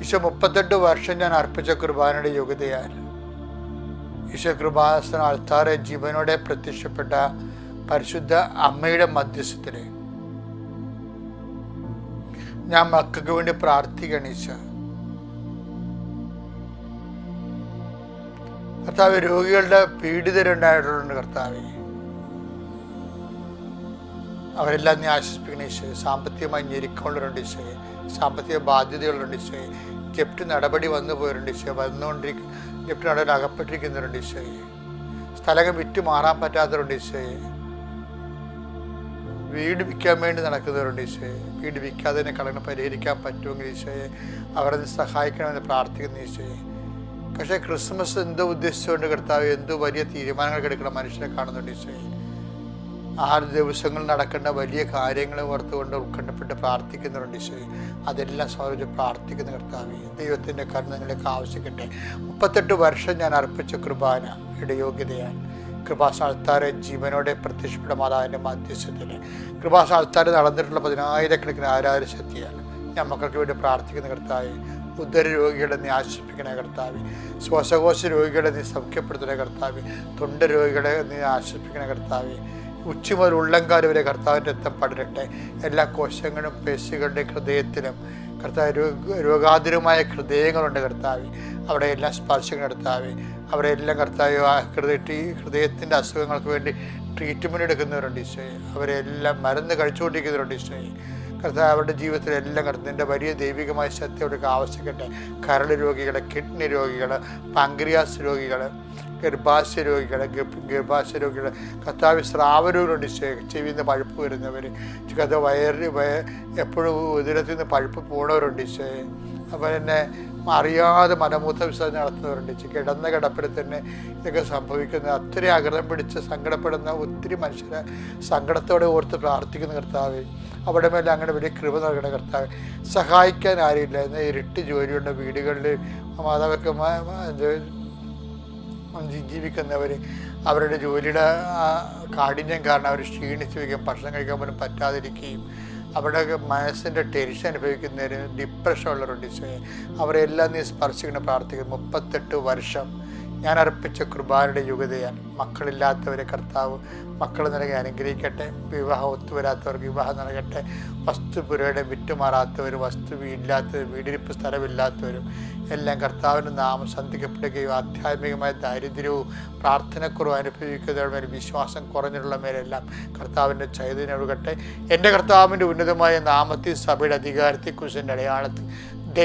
ഈശോ 38 വർഷം ഞാൻ അർപ്പിച്ച കുർബാനയുടെ യോഗ്യതയാൽ ഈശോ കൃപാസന ആൾത്താറെ ജീവനോടെ പ്രത്യക്ഷപ്പെട്ട പരിശുദ്ധ അമ്മയുടെ മധ്യസ്ഥത്തില് ഞാൻ മക്കൾക്ക് വേണ്ടി പ്രാർത്ഥിക്കണം. ഈശോ കർത്താവ്, രോഗികളുടെ പീഡിതരുണ്ടായിട്ടുണ്ട് കർത്താവെ, അവരെല്ലാം നീ ആശ്വസിപ്പിക്കണം ഈശോയെ. സാമ്പത്തികമായി ഞെരുക്കമുള്ളവരുണ്ട് ഈശോയെ, സാമ്പത്തിക ബാധ്യതകളുണ്ട് ഈശോയെ, ജപ്റ്റ് നടപടി വന്നു പോയവരുണ്ട് ഈശോയെ, ജപ്റ്റ് നടപടി അകപ്പെട്ടിരിക്കുന്നവരുണ്ട് ഈശോയെ, സ്ഥലം വിറ്റ് മാറാൻ പറ്റാത്തവരുണ്ട് ഈശോയെ, വീട് വിൽക്കാൻ വേണ്ടി നടക്കുന്നവരുണ്ട് ഈശോയെ, വീട് വിൽക്കാതെ തന്നെ കടങ്ങൾ പരിഹരിക്കാൻ പറ്റുമെങ്കിൽ ഈശോയെ അവരെ സഹായിക്കണമെന്ന് പ്രാർത്ഥിക്കുന്ന ഈശോയെ. പക്ഷേ ക്രിസ്മസ് എന്തോ ഉദ്ദേശിച്ചുകൊണ്ട് കർത്താവ് എന്തോ വലിയ തീരുമാനങ്ങൾ എടുക്കുന്ന മനുഷ്യനെ കാണുന്നുണ്ട് ഈശോയെ. 6 ദിവസങ്ങൾ നടക്കേണ്ട വലിയ കാര്യങ്ങൾ ഓർത്തുകൊണ്ട് ഉത്കണ്ഠപ്പെട്ട് പ്രാർത്ഥിക്കുന്നുണ്ട് ഈശോയെ. അതെല്ലാം സമർപ്പിച്ച് പ്രാർത്ഥിക്കുന്ന കർത്താവേ, ദൈവത്തിൻ്റെ കരുണ നിങ്ങളിലേക്ക് ആവശ്യിക്കട്ടെ. 38 വർഷം ഞാൻ അർപ്പിച്ച കുർബാനയുടെ യോഗ്യതയാൽ കൃപാസ്ഥാനത്താരെ ജീവനോടെ പ്രത്യക്ഷപ്പെട്ട മാതാവിൻ്റെ മധ്യസ്ഥത്തിൽ കൃപാസ്ഥാനത്താരെ നടന്നിട്ടുള്ള 10,000-കണക്കിന് ആരാധന ശക്തിയാൽ ഞാൻ മക്കൾക്ക് വേണ്ടി പ്രാർത്ഥിക്കുന്ന കർത്താവേ, ഉദര രോഗികളെ നീ ആശ്വസിപ്പിക്കണേ കർത്താവേ, ശ്വാസകോശ രോഗികളെ നീ സൗഖ്യപ്പെടുത്തണേ കർത്താവേ, തൊണ്ട രോഗികളെ നീ ആശ്വസിപ്പിക്കണേ കർത്താവേ, ഉച്ച മുതൽ ഉള്ളംകാല് വരെ കർത്താവിൻ്റെ രക്തം പടരട്ടെ. എല്ലാ കോശങ്ങളും പേശികളുടെ ഹൃദയത്തിലും കർത്താവ് രോഗാതുരമായ ഹൃദയങ്ങളുണ്ട് കർത്താവ്, അവിടെ എല്ലാം സ്പർശങ്ങൾ കർത്താവ്, അവിടെ എല്ലാം കർത്താവ് ഹൃദയത്തിൻ്റെ അസുഖങ്ങൾക്ക് വേണ്ടി ട്രീറ്റ്മെൻറ്റ് എടുക്കുന്നവരുണ്ട് ഈശോയെ, അവരെല്ലാം മരുന്ന് കഴിച്ചുകൊണ്ടിരിക്കുന്നവരുണ്ട് ഈശോയെ. കർത്താവ് അവരുടെ ജീവിതത്തിലെല്ലാം കർത്താവിൻ്റെ വലിയ ദൈവികമായ ശക്തി അവർക്ക് ആവശ്യിക്കട്ടെ. കരൾ രോഗികൾ, കിഡ്നി രോഗികൾ, പാങ്ക്രിയാസ് രോഗികൾ, ഗർഭാശയ രോഗികൾ, കർത്താവ് സ്രാവരോഗങ്ങളുണ്ട് ഈശോയെ, ചെവിയിൽ നിന്ന് പഴുപ്പ് വരുന്നവർ, കർത്താവ് എപ്പോഴും ഉദരത്തിൽ നിന്ന് പഴുപ്പ് പോണവരുണ്ട് ഈശോയെ. അപ്പോൾ തന്നെ അറിയാതെ മലമൂത്ര വിസർജനം നടത്തുന്നവരുണ്ട്. കിടന്ന കിടപ്പിൽ തന്നെ ഇതൊക്കെ സംഭവിക്കുന്നത് അത്രയും ആഗ്രഹം പിടിച്ച് സങ്കടപ്പെടുന്ന ഒത്തിരി മനുഷ്യരെ സങ്കടത്തോടെ ഓർത്ത് പ്രാർത്ഥിക്കുന്ന കർത്താവ്, അവിടെ മേലെ അങ്ങനെ വലിയ കൃപ നൽകണ കർത്താവ്. സഹായിക്കാൻ ആരുമില്ല എന്ന ഇരുട്ട് ജോലിയുള്ള വീടുകളിൽ മാതാവർക്ക് ജീവിക്കുന്നവർ അവരുടെ ജോലിയുടെ കാഠിന്യം കാരണം അവർ ക്ഷീണിച്ച് വയ്ക്കും, ഭക്ഷണം കഴിക്കാൻ പോലും പറ്റാതിരിക്കുകയും അവരുടെ മനസ്സിൻ്റെ ടെൻഷൻ അനുഭവിക്കുന്നവർ, ഡിപ്രഷൻ ഉള്ളവരുണ്ട് ഈശോയെ, അവരെല്ലാം നീ സ്പർശിക്കണം പ്രാർത്ഥിക്കുന്നു. 38 വർഷം ഞാൻ അർപ്പിച്ച കുർബാനയുടെ യോഗ്യതയാൽ മക്കളില്ലാത്തവരെ കർത്താവ് മക്കൾ നൽകി അനുഗ്രഹിക്കട്ടെ. വിവാഹം ഒത്തുവരാത്തവർക്ക് വിവാഹം നൽകട്ടെ. വസ്തുപുരയുടെ വിറ്റുമാറാത്തവർ, ഇല്ലാത്തവർ, വീടിരിപ്പ് സ്ഥലമില്ലാത്തവരും എല്ലാം കർത്താവിൻ്റെ നാമം സന്ധിക്കപ്പെടുകയും ആധ്യാത്മികമായ ദാരിദ്ര്യവും പ്രാർത്ഥനക്കുറവും അനുഭവിക്കുന്നവരുടെ മേൽ, വിശ്വാസം കുറഞ്ഞിട്ടുള്ള മേലെല്ലാം കർത്താവിൻ്റെ ചൈതന്യം ഒഴുകട്ടെ. എൻ്റെ കർത്താവിൻ്റെ ഉന്നതമായ നാമത്തിൽ സഭയുടെ അധികാരത്തെക്കുറിച്ച് എൻ്റെ അടയാളത്തിൽ